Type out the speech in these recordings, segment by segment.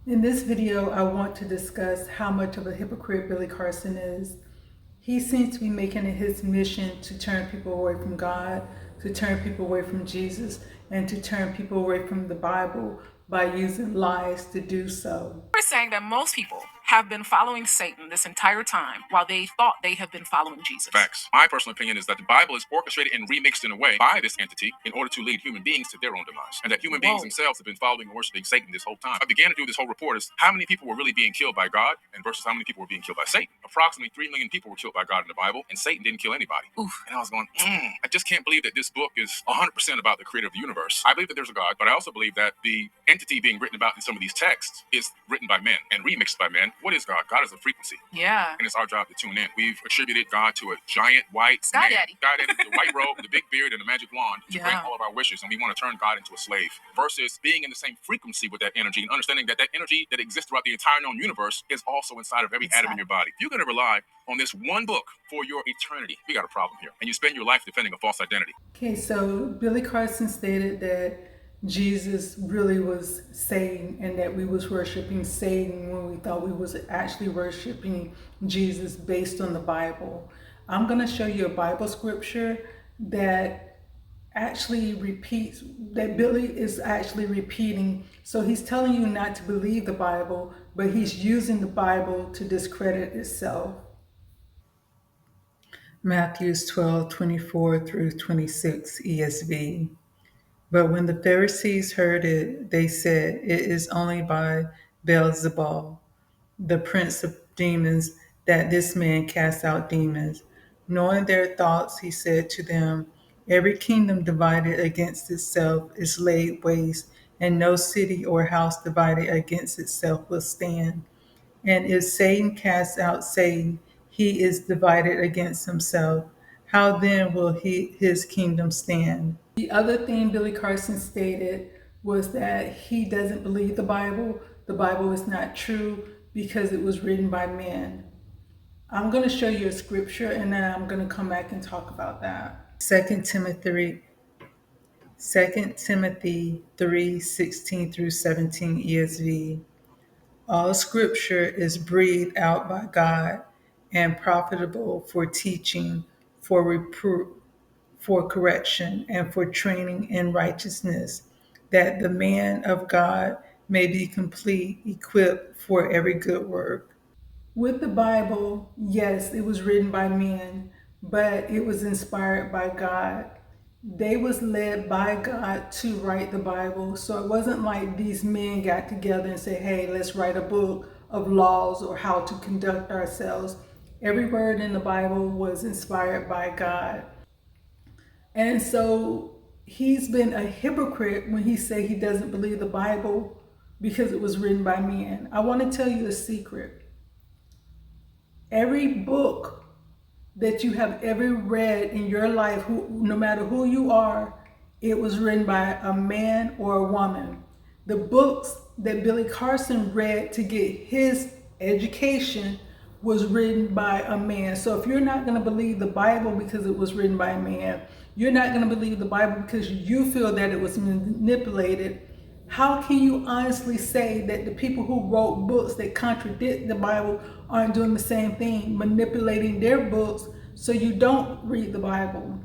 In this video, I want to discuss how much of a hypocrite Billy Carson is. He seems to be making it his mission to turn people away from God, to turn people away from Jesus, and to turn people away from the Bible by using lies to do so. We're saying that most people have been following Satan this entire time while they thought they have been following Jesus. Facts. My personal opinion is that the Bible is orchestrated and remixed in a way by this entity in order to lead human beings to their own demise. And that human beings themselves have been following and worshiping Satan this whole time. I began to do this whole report as how many people were really being killed by God and versus how many people were being killed by Satan. Approximately 3 million people were killed by God in the Bible, and Satan didn't kill anybody. Oof. And I was going, I just can't believe that this book is 100% about the creator of the universe. I believe that there's a God, but I also believe that the entity being written about in some of these texts is written by men and remixed by men. What is God? God is a frequency. Yeah. And it's our job to tune in. We've attributed God to a giant white Sky man. Daddy. God Daddy, the white robe, the big beard, and the magic wand to Yeah. grant all of our wishes. And we want to turn God into a slave versus being in the same frequency with that energy and understanding that that energy that exists throughout the entire known universe is also inside of every atom in your body. If you're going to rely on this one book for your eternity, we got a problem here. And you spend your life defending a false identity. Okay, so Billy Carson stated that Jesus really was Satan and that we was worshiping Satan when we thought we was actually worshiping Jesus based on the Bible. I'm going to show you a Bible scripture that actually repeats, that Billy is actually repeating. So he's telling you not to believe the Bible, but he's using the Bible to discredit itself. Matthew 12:24 through 26 ESV. But when the Pharisees heard it, they said, "It is only by Beelzebul, the prince of demons, that this man casts out demons." Knowing their thoughts, he said to them, "Every kingdom divided against itself is laid waste, and no city or house divided against itself will stand. And if Satan casts out Satan, he is divided against himself. How then will his kingdom stand?" The other thing Billy Carson stated was that he doesn't believe the Bible. The Bible is not true because it was written by men. I'm going to show you a scripture and then I'm going to come back and talk about that. 2 Timothy 3:16 through 17 ESV. All scripture is breathed out by God and profitable for teaching, for reproof, for correction, and for training in righteousness, that the man of God may be complete, equipped for every good work. With the Bible, yes, it was written by men, but it was inspired by God. They was led by God to write the Bible. So it wasn't like these men got together and said, "Hey, let's write a book of laws or how to conduct ourselves." Every word in the Bible was inspired by God. And so he's been a hypocrite when he say he doesn't believe the Bible because it was written by men. I want to tell you a secret. Every book that you have ever read in your life, no matter who you are, it was written by a man or a woman. The books that Billy Carson read to get his education was written by a man. So if you're not going to believe the Bible because it was written by a man, you're not going to believe the Bible because you feel that it was manipulated. How can you honestly say that the people who wrote books that contradict the Bible aren't doing the same thing, manipulating their books so you don't read the Bible?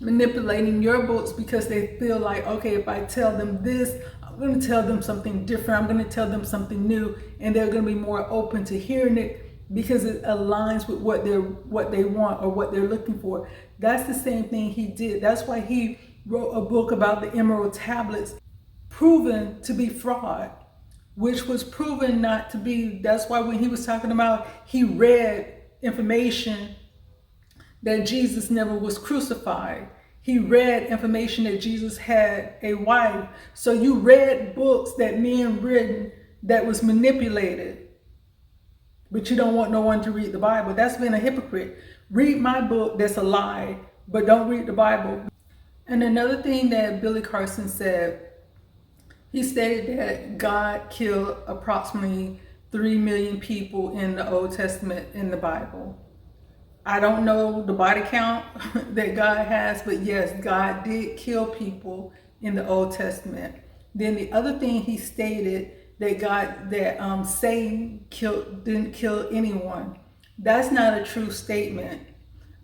Manipulating your books because they feel like, okay, if I tell them this, I'm going to tell them something different. I'm going to tell them something new, and they're going to be more open to hearing it because it aligns with what they want or what they're looking for. That's the same thing he did. That's why he wrote a book about the Emerald Tablets, proven to be fraud, which was proven not to be. That's why when he was talking about he read information that Jesus never was crucified. He read information that Jesus had a wife. So you read books that men written that was manipulated, but you don't want no one to read the Bible. That's being a hypocrite. Read my book that's a lie, but don't read the Bible. And another thing that Billy Carson said, he stated that God killed approximately 3 million people in the Old Testament in the Bible. I don't know the body count that God has, but yes, God did kill people in the Old Testament. Then the other thing he stated that Satan didn't kill anyone. That's not a true statement.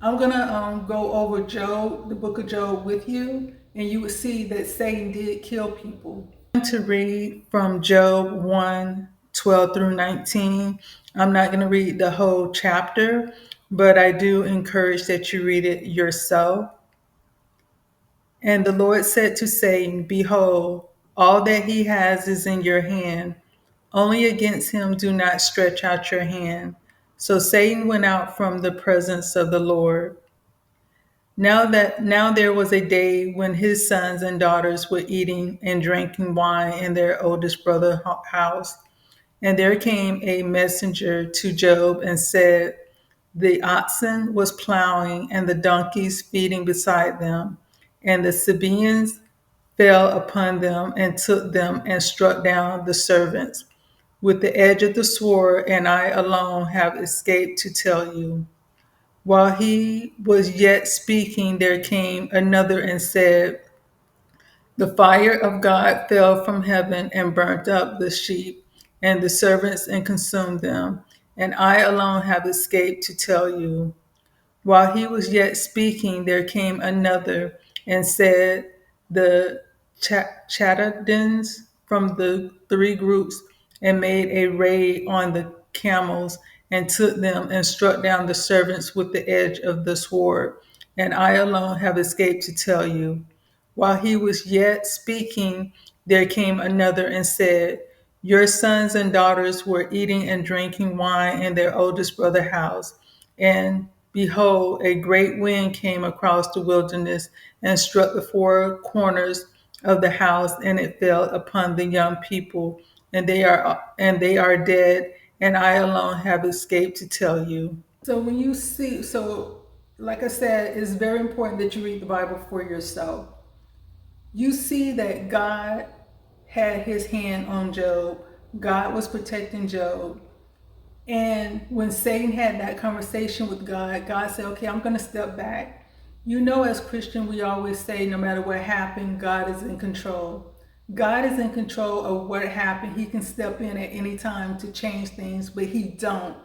I'm gonna go over Job, the book of Job, with you, and you will see that Satan did kill people. I'm going to read from Job 1:12 through 19. I'm not going to read the whole chapter, but I do encourage that you read it yourself. And the Lord said to Satan, behold, all that he has is in your hand. Only against him do not stretch out your hand. So Satan went out from the presence of the Lord. Now there was a day when his sons and daughters were eating and drinking wine in their oldest brother's house. And there came a messenger to Job and said, the oxen was plowing and the donkeys feeding beside them, and the Sabaeans fell upon them and took them and struck down the servants with the edge of the sword, and I alone have escaped to tell you. While he was yet speaking, there came another and said, the fire of God fell from heaven and burnt up the sheep and the servants and consumed them, and I alone have escaped to tell you. While he was yet speaking, there came another and said, the Chatadins from the three groups and made a raid on the camels and took them and struck down the servants with the edge of the sword. And I alone have escaped to tell you. While he was yet speaking, there came another and said, your sons and daughters were eating and drinking wine in their oldest brother's house. And behold, a great wind came across the wilderness and struck the four corners of the house, and it fell upon the young people, and they are dead, and I alone have escaped to tell you. So when you see, so like I said, it's very important that you read the Bible for yourself. You see that God had his hand on Job. God was protecting Job. And when Satan had that conversation with God, God said, okay, I'm going to step back. You know, as Christian, we always say, no matter what happened, God is in control. God is in control of what happened. He can step in at any time to change things, but he don't.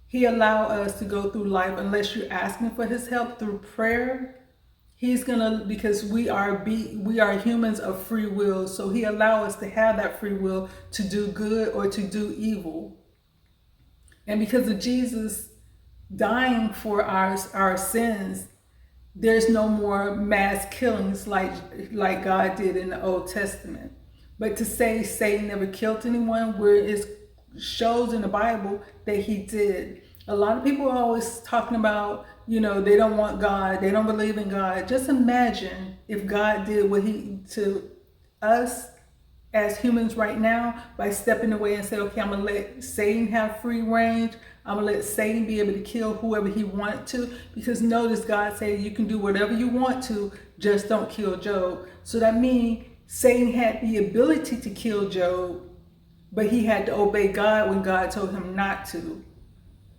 He allow us to go through life unless you're asking for his help through prayer. He's gonna, because we are humans of free will, so he allow us to have that free will to do good or to do evil. And because of Jesus dying for our sins, there's no more mass killings like God did in the Old Testament. But to say Satan never killed anyone, where it shows in the Bible that he did. A lot of people are always talking about, they don't want God, they don't believe in God. Just imagine if God did what he to us as humans right now by stepping away and say, okay, I'm going to let Satan have free range. I'm going to let Satan be able to kill whoever he wanted to. Because notice God said you can do whatever you want to, just don't kill Job. So that means Satan had the ability to kill Job, but he had to obey God when God told him not to.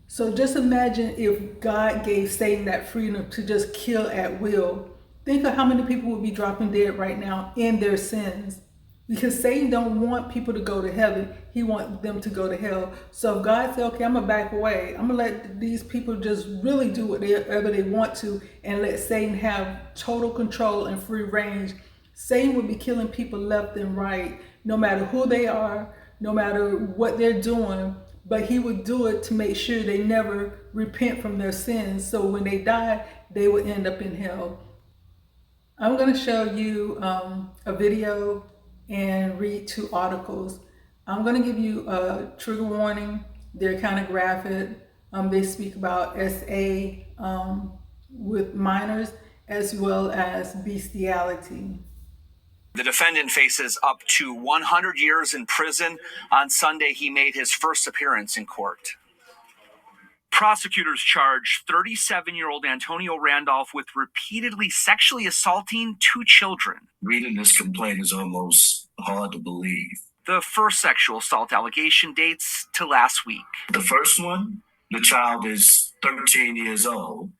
So just imagine if God gave Satan that freedom to just kill at will. Think of how many people would be dropping dead right now in their sins. Because Satan don't want people to go to heaven. He wants them to go to hell. So if God said, okay, I'm going to back away. I'm going to let these people just really do whatever they want to and let Satan have total control and free range. Satan would be killing people left and right, no matter who they are, no matter what they're doing. But he would do it to make sure they never repent from their sins. So when they die, they would end up in hell. I'm going to show you a video and read two articles. I'm going to give you a trigger warning. They're kind of graphic. They speak about SA with minors as well as bestiality. The defendant faces up to 100 years in prison. On Sunday, he made his first appearance in court. Prosecutors charged 37-year-old Antonio Randolph with repeatedly sexually assaulting two children. Reading this complaint is almost hard to believe. The first sexual assault allegation dates to last week. The first one, the child is 13 years old,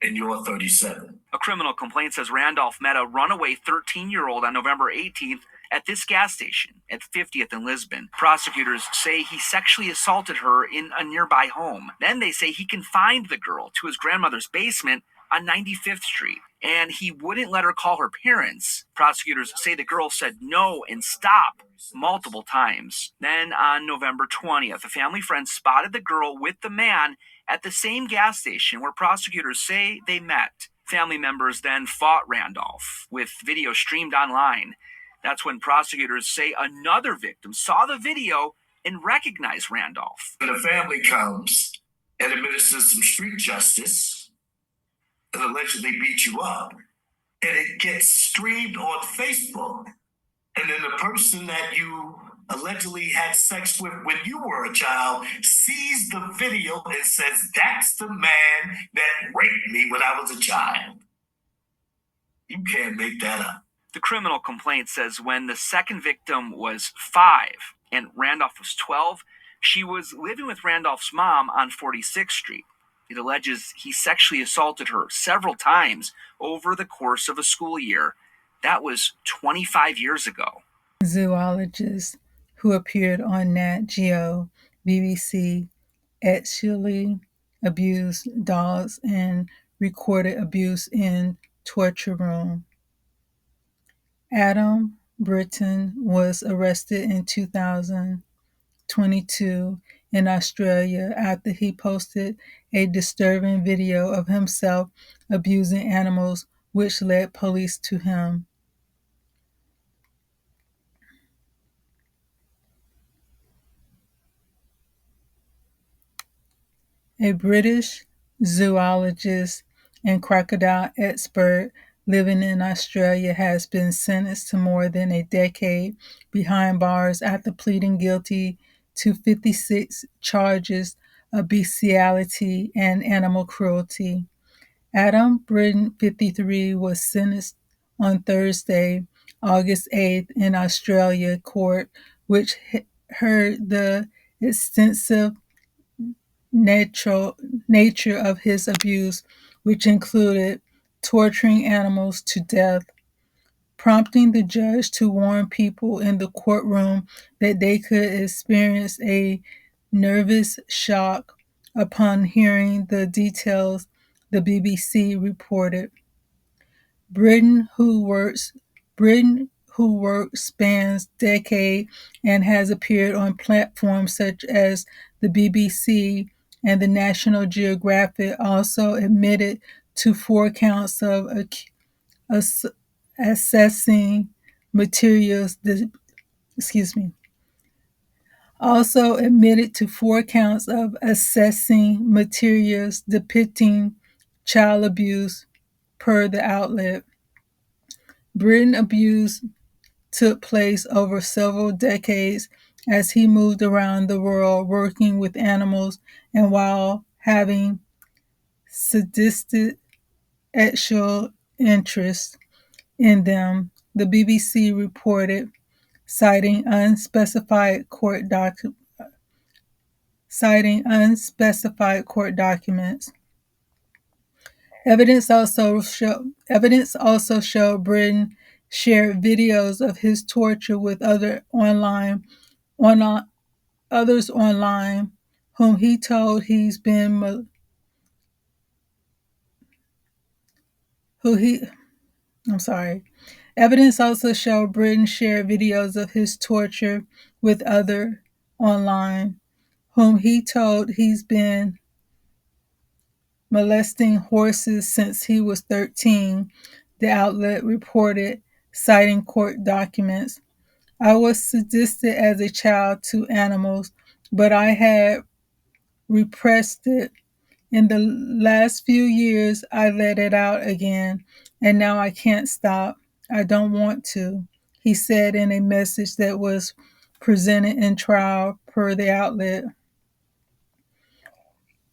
and you're 37. A criminal complaint says Randolph met a runaway 13-year-old on November 18th At this gas station at 50th and Lisbon, prosecutors say he sexually assaulted her in a nearby home. Then they say he confined the girl to his grandmother's basement on 95th Street, and he wouldn't let her call her parents. Prosecutors say the girl said no and stop multiple times. Then on November 20th, a family friend spotted the girl with the man at the same gas station where prosecutors say they met. Family members then fought Randolph with video streamed online. That's when prosecutors say another victim saw the video and recognized Randolph. When a family comes and administers some street justice and allegedly beat you up, and it gets streamed on Facebook, and then the person that you allegedly had sex with when you were a child sees the video and says, that's the man that raped me when I was a child. You can't make that up. The criminal complaint says when the second victim was 5 and Randolph was 12, she was living with Randolph's mom on 46th Street. It alleges he sexually assaulted her several times over the course of a school year. That was 25 years ago. Zoologist who appeared on Nat Geo, BBC, actually abused dogs and recorded abuse in torture room. Adam Britton was arrested in 2022 in Australia after he posted a disturbing video of himself abusing animals, which led police to him. A British zoologist and crocodile expert living in Australia has been sentenced to more than a decade behind bars after pleading guilty to 56 charges of bestiality and animal cruelty. Adam Britton, 53, was sentenced on Thursday, August 8th, in Australia court, which heard the extensive nature of his abuse, which included torturing animals to death, prompting the judge to warn people in the courtroom that they could experience a nervous shock upon hearing the details, the BBC reported. Britain, who works spans decade and has appeared on platforms such as the BBC and the National Geographic, also admitted to 4 counts of assessing materials. Also admitted to 4 counts of assessing materials depicting child abuse, per the outlet. Britain abuse took place over several decades as he moved around the world working with animals and while having sadistic sexual interest in them, the BBC reported, citing unspecified court documents. Evidence also showed Britain shared videos of his torture with others online, whom he told he's been Evidence also showed Britain shared videos of his torture with others online, whom he told he's been molesting horses since he was 13, the outlet reported, citing court documents. I was sadistic as a child to animals, but I had repressed it. In the last few years, I let it out again, and now I can't stop. I don't want to, he said in a message that was presented in trial, per the outlet.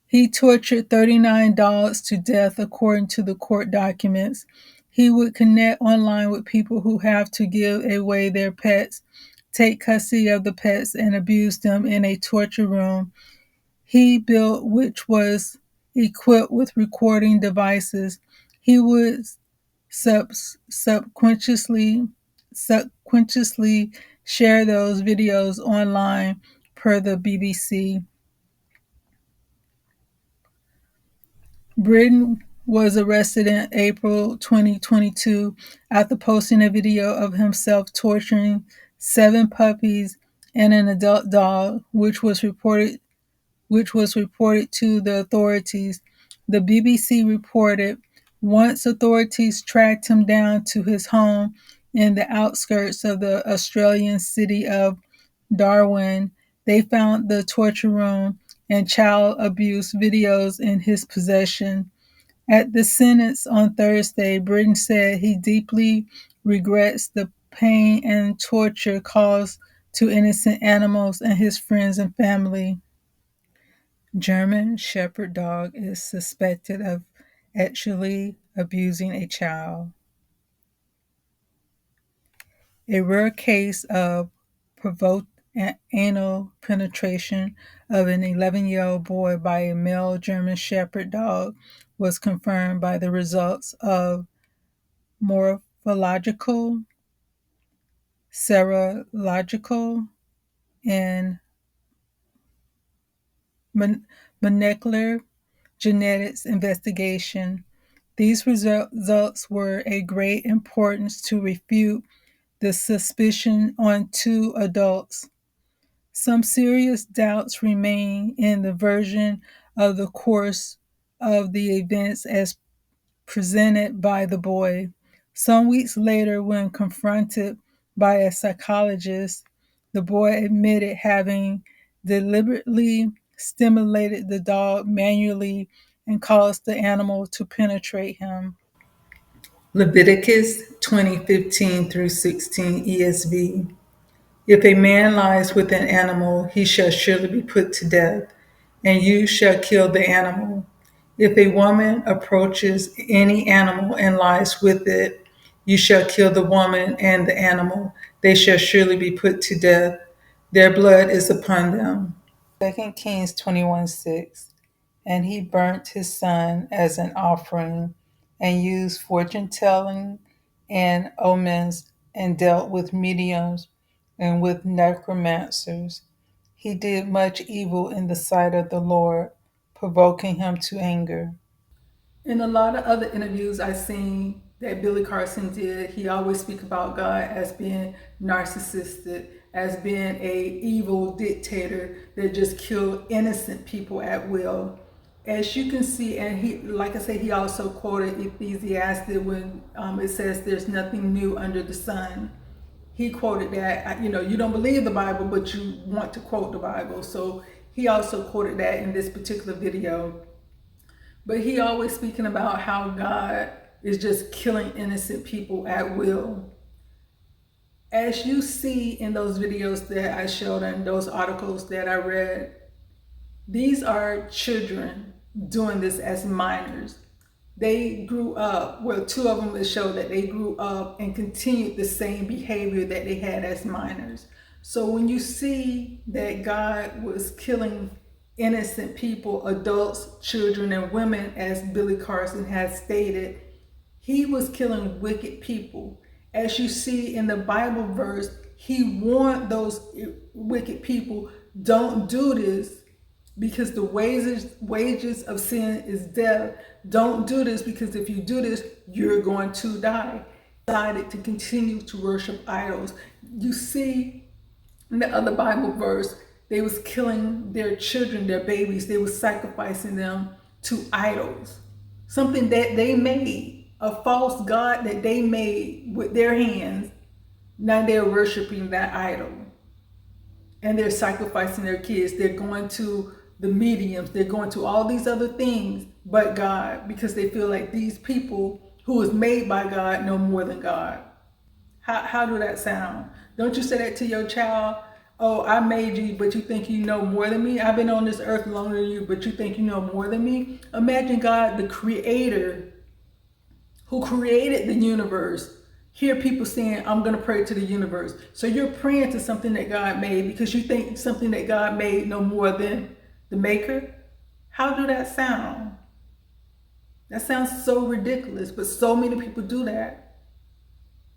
He tortured 39 dogs to death, according to the court documents. He would connect online with people who have to give away their pets, take custody of the pets, and abuse them in a torture room he built, which was equipped with recording devices. He would subconsciously subconsciously share those videos online, per the BBC. Britton was arrested in April 2022 after posting a video of himself torturing 7 puppies and an adult dog, which was reported to the authorities. The BBC reported once authorities tracked him down to his home in the outskirts of the Australian city of Darwin, they found the torture room and child abuse videos in his possession. At the sentence on Thursday, Britton said he deeply regrets the pain and torture caused to innocent animals and his friends and family. German Shepherd dog is suspected of actually abusing a child. A rare case of provoked anal penetration of an 11-year-old boy by a male German Shepherd dog was confirmed by the results of morphological, serological, and molecular genetics investigation. These results were of great importance to refute the suspicion on 2 adults. Some serious doubts remain in the version of the course of the events as presented by the boy. Some weeks later, when confronted by a psychologist, the boy admitted having deliberately stimulated the dog manually and caused the animal to penetrate him. Leviticus 20:15 through 16 ESV. If a man lies with an animal, he shall surely be put to death, and you shall kill the animal. If a woman approaches any animal and lies with it, you shall kill the woman and the animal. They shall surely be put to death. Their blood is upon them. 2 Kings 21:6. And he burnt his son as an offering, and used fortune telling and omens, and dealt with mediums and with necromancers. He did much evil in the sight of the Lord, provoking him to anger. In a lot of other interviews I've seen that Billy Carson did, he always speak about God as being narcissistic, as being a evil dictator that just killed innocent people at will. As you can see, and he, like I said, he also quoted Ecclesiastes when it says there's nothing new under the sun. He quoted that. You don't believe the Bible, but you want to quote the Bible. So he also quoted that in this particular video. But he always speaking about how God is just killing innocent people at will. As you see in those videos that I showed and those articles that I read, these are children doing this as minors. They grew up, well, 2 of them show that they grew up and continued the same behavior that they had as minors. So when you see that God was killing innocent people, adults, children, and women, as Billy Carson has stated, he was killing wicked people. As you see in the Bible verse, he warned those wicked people, don't do this, because the wages of sin is death. Don't do this, because if you do this, you're going to die. Decided to continue to worship idols. You see in the other Bible verse, they was killing their children, their babies. They was sacrificing them to idols. Something that they made, a false god that they made with their hands. Now they're worshiping that idol. And they're sacrificing their kids. They're going to the mediums. They're going to all these other things but God, because they feel like these people who was made by God know more than God. How do that sound? Don't you say that to your child? Oh, I made you, but you think you know more than me? I've been on this earth longer than you, but you think you know more than me? Imagine God, the creator, who created the universe, hear people saying, I'm going to pray to the universe. So you're praying to something that God made because you think something that God made no more than the maker? How do that sound? That sounds so ridiculous, but so many people do that.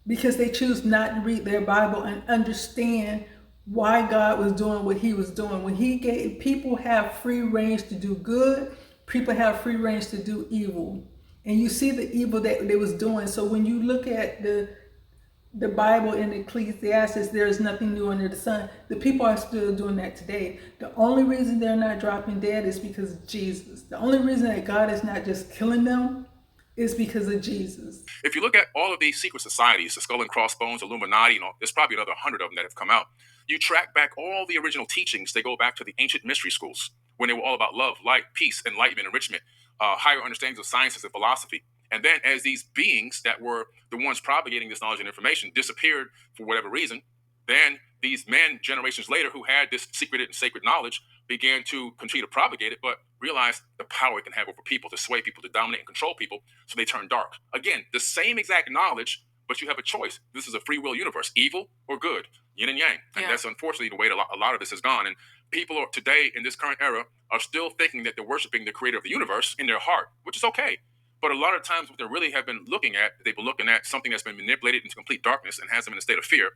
because they choose not to read their Bible and understand why God was doing what he was doing. When he gave, people have free range to do good, people have free range to do evil. And you see the evil that they was doing. So when you look at the Bible in Ecclesiastes, there is nothing new under the sun. The people are still doing that today. The only reason they're not dropping dead is because of Jesus. The only reason that God is not just killing them is because of Jesus. If you look at all of these secret societies, the Skull and Crossbones, Illuminati, and all, there's probably another 100 of them that have come out. You track back all the original teachings, they go back to the ancient mystery schools when they were all about love, light, peace, enlightenment, enrichment, higher understandings of sciences and philosophy. And then as these beings that were the ones propagating this knowledge and information disappeared for whatever reason, then these men generations later who had this secret and sacred knowledge began to continue to propagate it, but realized the power it can have over people, to sway people, to dominate and control people, so they turn dark. Again, the same exact knowledge, but you have a choice. This is a free will universe, evil or good, yin and yang. And that's unfortunately the way a lot of this has gone. And people are, today in this current era are still thinking that they're worshiping the creator of the universe in their heart, which is okay. But a lot of times what they really have been looking at, they've been looking at something that's been manipulated into complete darkness and has them in a state of fear.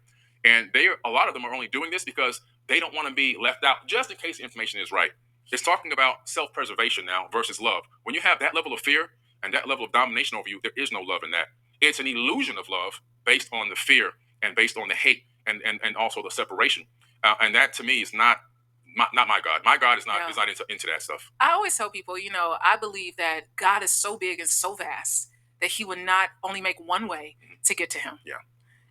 And a lot of them are only doing this because they don't want to be left out, just in case the information is right. It's talking about self-preservation now versus love. When you have that level of fear and that level of domination over you, there is no love in that. It's an illusion of love based on the fear and based on the hate and also the separation. And that to me is not my God. My God is not into that stuff. I always tell people, I believe that God is so big and so vast that he would not only make one way to get to him. Yeah.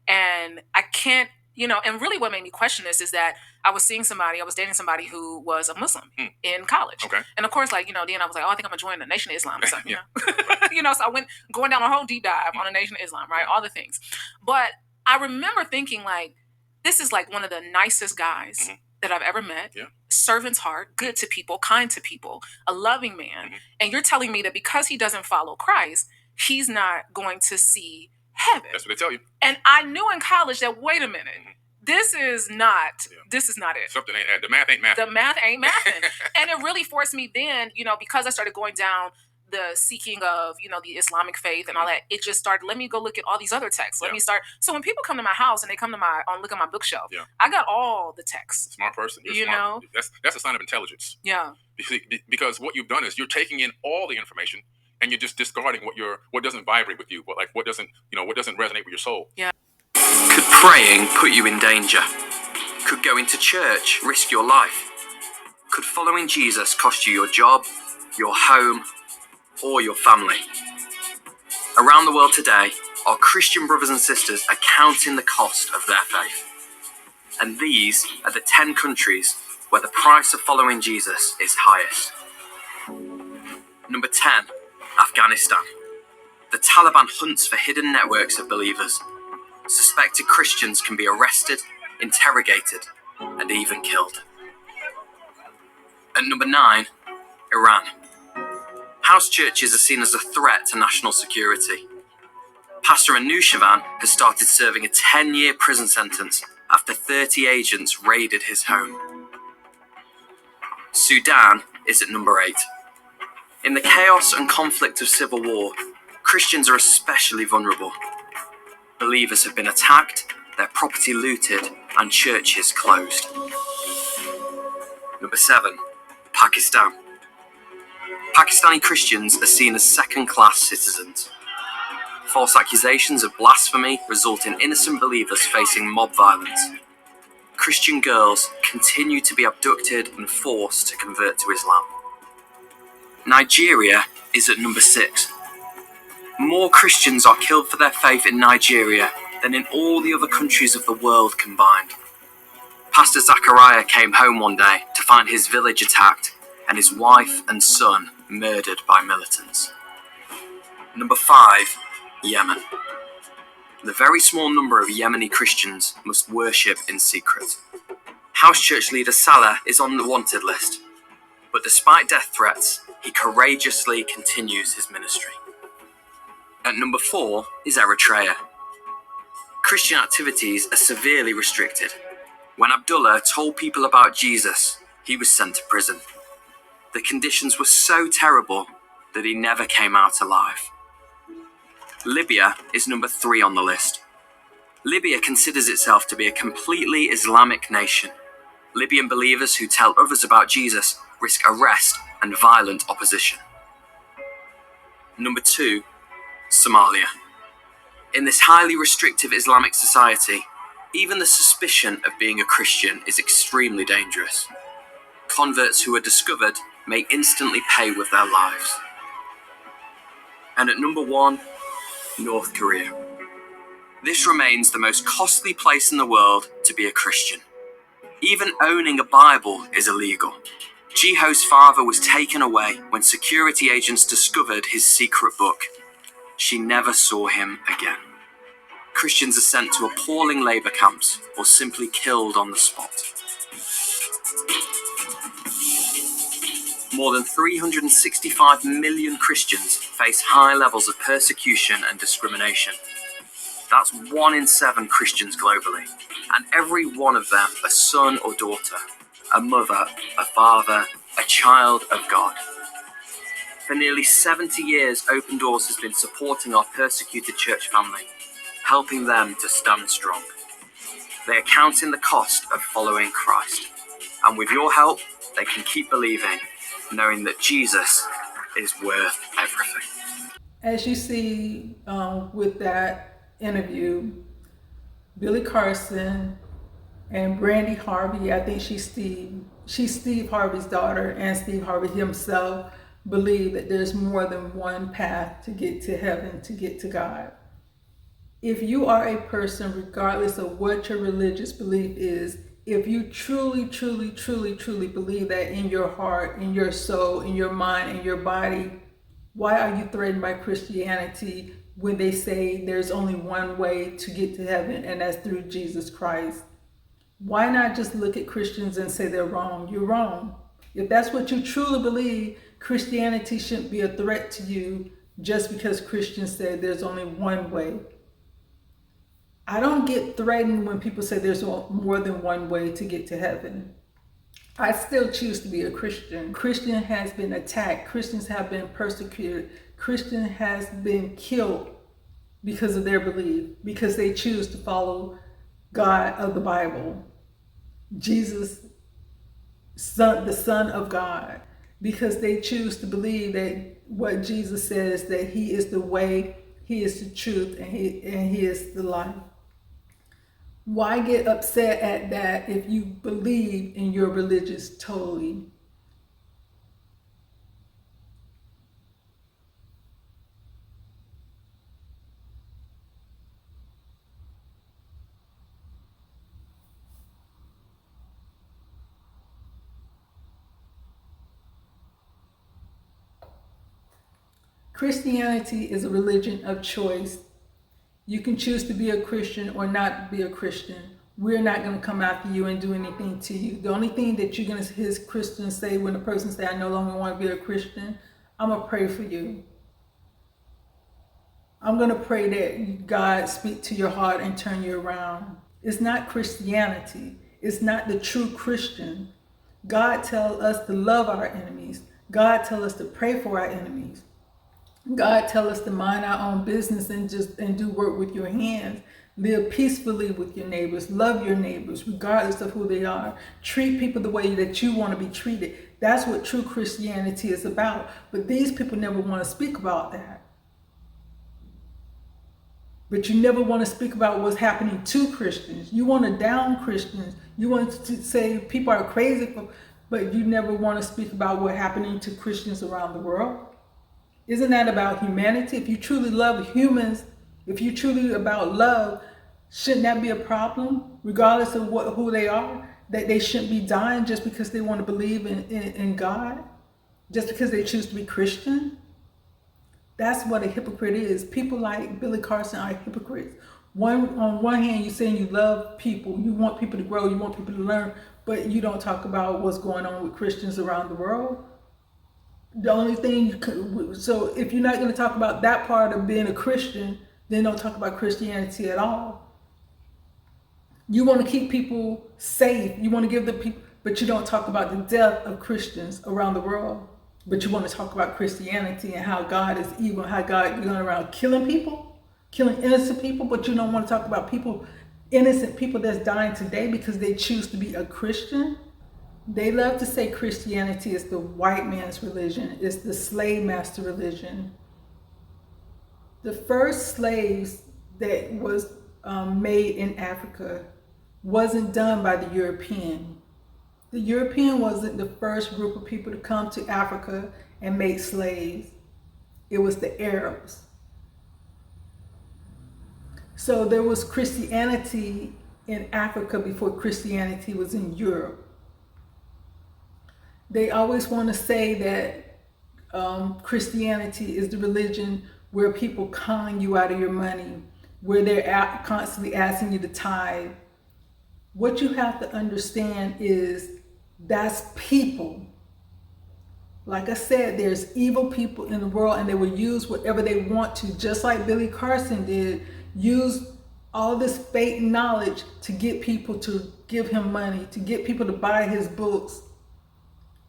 And I can't, and really what made me question this is that I was dating somebody who was a Muslim in college. Okay. And of course, then I was like, oh, I think I'm gonna join the Nation of Islam or something. So I went going down a whole deep dive on the Nation of Islam, right? All the things. But I remember thinking this is one of the nicest guys that I've ever met. Yeah. Servant's heart, good to people, kind to people, a loving man. And you're telling me that because he doesn't follow Christ, he's not going to see heaven. That's what they tell you. And I knew in college that, wait a minute, this is not it. Something ain't, the math ain't math. The math ain't mathing. And it really forced me then, because I started going down the seeking of, the Islamic faith and all that, it just started, let me go look at all these other texts. Let me start. So when people come to my house and they come to look at my bookshelf, I got all the texts. Smart person. You're smart. That's a sign of intelligence. Yeah. Because what you've done is you're taking in all the information and you're just discarding what doesn't vibrate with you, what doesn't resonate with your soul. Yeah. Could praying put you in danger? Could going to church risk your life? Could following Jesus cost you your job, your home, or your family? Around the world today, our Christian brothers and sisters are counting the cost of their faith. And these are the 10 countries where the price of following Jesus is highest. Number 10, Afghanistan. The Taliban hunts for hidden networks of believers. Suspected Christians can be arrested, interrogated, and even killed. At number 9, Iran. House churches are seen as a threat to national security. Pastor Anushavan has started serving a 10-year prison sentence after 30 agents raided his home. Sudan is at number 8. In the chaos and conflict of civil war, Christians are especially vulnerable. Believers have been attacked, their property looted, and churches closed. Number 7, Pakistan. Pakistani Christians are seen as second-class citizens. False accusations of blasphemy result in innocent believers facing mob violence. Christian girls continue to be abducted and forced to convert to Islam. Nigeria is at number 6. More Christians are killed for their faith in Nigeria than in all the other countries of the world combined. Pastor Zachariah came home one day to find his village attacked and his wife and son murdered by militants. Number 5, Yemen. The very small number of Yemeni Christians must worship in secret. House church leader Salah is on the wanted list, but despite death threats, he courageously continues his ministry. At number 4 is Eritrea. Christian activities are severely restricted. When Abdullah told people about Jesus, he was sent to prison. The conditions were so terrible that he never came out alive. Libya is number 3 on the list. Libya considers itself to be a completely Islamic nation. Libyan believers who tell others about Jesus risk arrest and violent opposition. Number 2, Somalia. In this highly restrictive Islamic society, even the suspicion of being a Christian is extremely dangerous. Converts who are discovered may instantly pay with their lives. And at number 1, North Korea. This remains the most costly place in the world to be a Christian. Even owning a Bible is illegal. Jiho's father was taken away when security agents discovered his secret book. She never saw him again. Christians are sent to appalling labor camps or simply killed on the spot. More than 365 million Christians face high levels of persecution and discrimination. That's 1 in 7 Christians globally, and every one of them a son or daughter, a mother, a father, a child of God. For nearly 70 years, Open Doors has been supporting our persecuted church family, helping them to stand strong. They are counting the cost of following Christ, and with your help, they can keep believing, knowing that Jesus is worth everything. As you see with that interview, Billy Carson and Brandy Harvey, I think she's Steve Harvey's daughter, and Steve Harvey himself believe that there's more than one path to get to heaven, to get to God. If you are a person, regardless of what your religious belief is, if you truly believe that in your heart, in your soul, in your mind, in your body, why are you threatened by Christianity when they say there's only one way to get to heaven, and that's through Jesus Christ? Why not just look at Christians and say they're wrong? You're wrong. If that's what you truly believe, Christianity shouldn't be a threat to you just because Christians say there's only one way. I don't get threatened when people say there's more than one way to get to heaven. I still choose to be a Christian. Christian has been attacked. Christians have been persecuted. Christian has been killed because of their belief, because they choose to follow God of the Bible, Jesus, the Son of God, because they choose to believe that what Jesus says, that he is the way, he is the truth, and he is the life. Why get upset at that if you believe in your religious totally? Christianity is a religion of choice. You can choose to be a Christian or not be a Christian. We're not going to come after you and do anything to you. The only thing that you're going to hear Christians say when a person says, I no longer want to be a Christian, I'm going to pray for you. I'm going to pray that God speak to your heart and turn you around. It's not Christianity. It's not the true Christian. God tells us to love our enemies. God tells us to pray for our enemies. God tells us to mind our own business and do work with your hands. Live peacefully with your neighbors. Love your neighbors, regardless of who they are. Treat people the way that you want to be treated. That's what true Christianity is about. But these people never want to speak about that. But you never want to speak about what's happening to Christians. You want to down Christians. You want to say people are crazy, but you never want to speak about what's happening to Christians around the world. Isn't that about humanity? If you truly love humans, if you truly about love, shouldn't that be a problem? Regardless of who they are, that they shouldn't be dying just because they want to believe in God? Just because they choose to be Christian? That's what a hypocrite is. People like Billy Carson are hypocrites. On one hand, you're saying you love people, you want people to grow, you want people to learn, but you don't talk about what's going on with Christians around the world. The only thing you could, so if you're not going to talk about that part of being a Christian, then don't talk about Christianity at all. You want to keep people safe. You want to give the people, but you don't talk about the death of Christians around the world. But you want to talk about Christianity and how God is evil, how God is going around killing people, killing innocent people, but you don't want to talk about people, innocent people that's dying today because they choose to be a Christian. They love to say Christianity is the white man's religion, it's the slave master religion. The first slaves that was made in Africa wasn't done by the European. The European wasn't the first group of people to come to Africa and make slaves. It was the Arabs. So there was Christianity in Africa before Christianity was in Europe. They always want to say that Christianity is the religion where people con you out of your money, where they're constantly asking you to tithe. What you have to understand is that's people. Like I said, there's evil people in the world and they will use whatever they want to, just like Billy Carson did, use all this fake knowledge to get people to give him money, to get people to buy his books.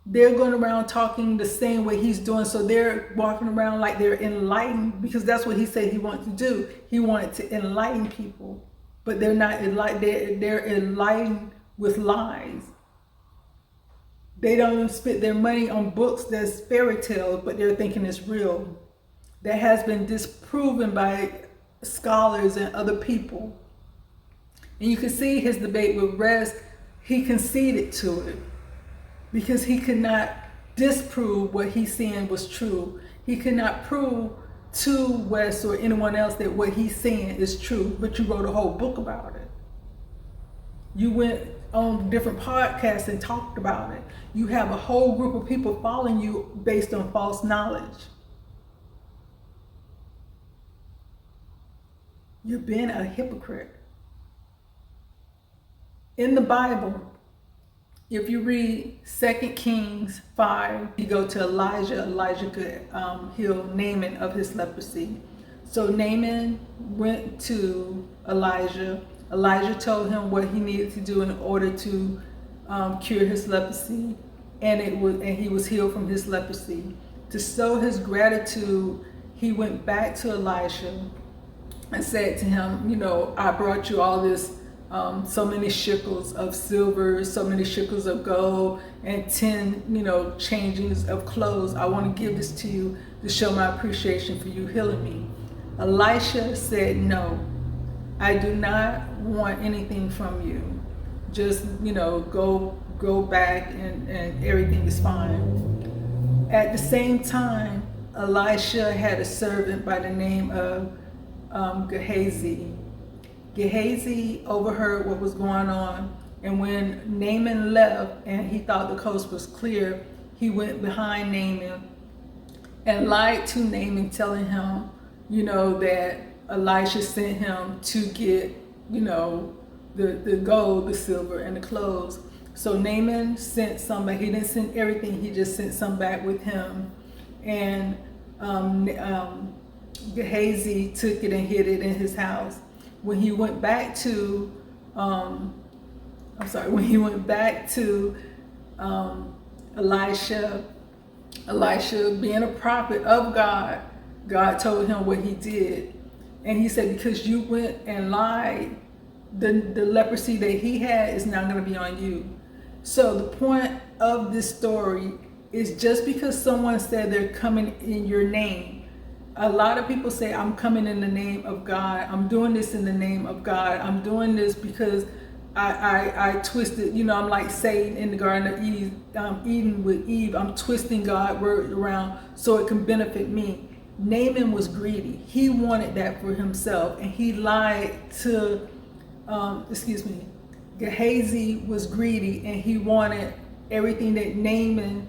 They're going around talking the same way he's doing, so they're walking around like they're enlightened, because that's what he said he wanted to do. He wanted to enlighten people, but they're not enlightened. They're enlightened with lies. They don't even spend their money on books that's fairy tales, but they're thinking it's real. That has been disproven by scholars and other people. And you can see his debate with Rest, he conceded to it because he could not disprove what he's saying was true. He could not prove to West or anyone else that what he's saying is true, but you wrote a whole book about it. You went on different podcasts and talked about it. You have a whole group of people following you based on false knowledge. You're being a hypocrite. In the Bible, if you read 2 Kings 5, you go to Elijah. Elijah could heal Naaman of his leprosy. So Naaman went to Elijah. Elijah told him what he needed to do in order to cure his leprosy, and he was healed from his leprosy. To show his gratitude, he went back to Elisha and said to him, you know, I brought you all this, so many shekels of silver, so many shekels of gold, and 10, changes of clothes. I want to give this to you to show my appreciation for you healing me. Elisha said, no, I do not want anything from you. Just, go back and everything is fine. At the same time, Elisha had a servant by the name of Gehazi. Gehazi overheard what was going on, and when Naaman left and he thought the coast was clear, he went behind Naaman and lied to Naaman, telling him, that Elisha sent him to get, the gold, the silver, and the clothes. So Naaman sent somebody. He didn't send everything. He just sent some back with him. And Gehazi took it and hid it in his house. When he went back to, Elisha being a prophet of God, God told him what he did. And he said, because you went and lied, the leprosy that he had is not going to be on you. So the point of this story is, just because someone said they're coming in your name, a lot of people say, I'm coming in the name of God. I'm doing this in the name of God. I'm doing this because I twisted, I'm like Satan in the Garden of Eden with Eve. I'm twisting God's word around so it can benefit me. Naaman was greedy. He wanted that for himself, and he lied to, Gehazi was greedy, and he wanted everything that Naaman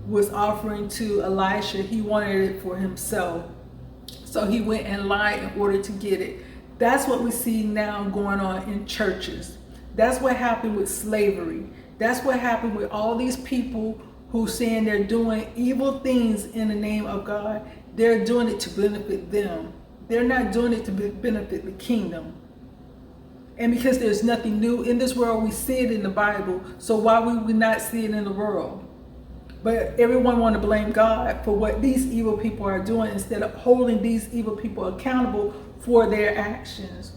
was offering to Elisha. He wanted it for himself. So he went and lied in order to get it. That's what we see now going on in churches. That's what happened with slavery. That's what happened with all these people who saying they're doing evil things in the name of God. They're doing it to benefit them. They're not doing it to benefit the kingdom. And because there's nothing new in this world, we see it in the Bible. So why would we not see it in the world? But everyone want to blame God for what these evil people are doing instead of holding these evil people accountable for their actions.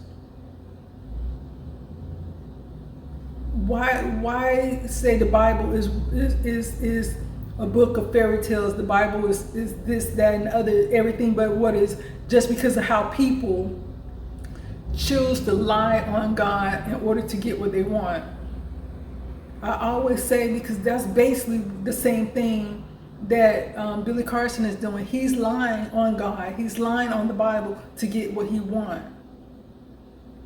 Why say the Bible is a book of fairy tales? The Bible is this, that, and other, everything but what is, just because of how people choose to lie on God in order to get what they want. I always say, because that's basically the same thing that Billy Carson is doing. He's lying on God. He's lying on the Bible to get what he wants.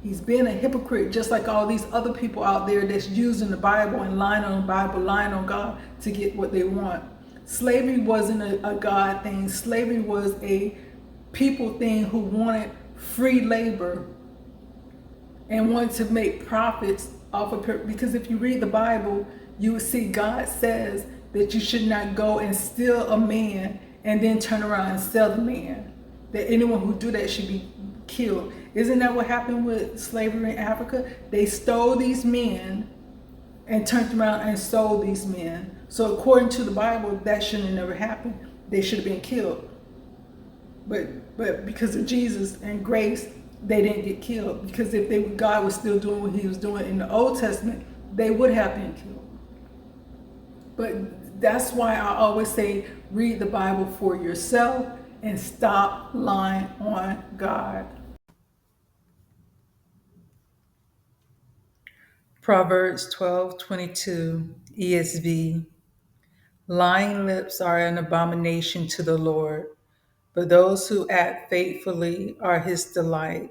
He's been a hypocrite, just like all these other people out there that's using the Bible and lying on the Bible, lying on God to get what they want. Slavery wasn't a God thing. Slavery was a people thing who wanted free labor and wanted to make profits off of it. Because if you read the Bible, you will see God says that you should not go and steal a man and then turn around and sell the man. That anyone who do that should be killed. Isn't that what happened with slavery in Africa? They stole these men and turned around and sold these men. So according to the Bible, that shouldn't have never happened. They should have been killed. But because of Jesus and grace, they didn't get killed. Because if God was still doing what he was doing in the Old Testament, they would have been killed. But that's why I always say, read the Bible for yourself and stop lying on God. Proverbs 12:22 ESV. Lying lips are an abomination to the Lord, but those who act faithfully are his delight.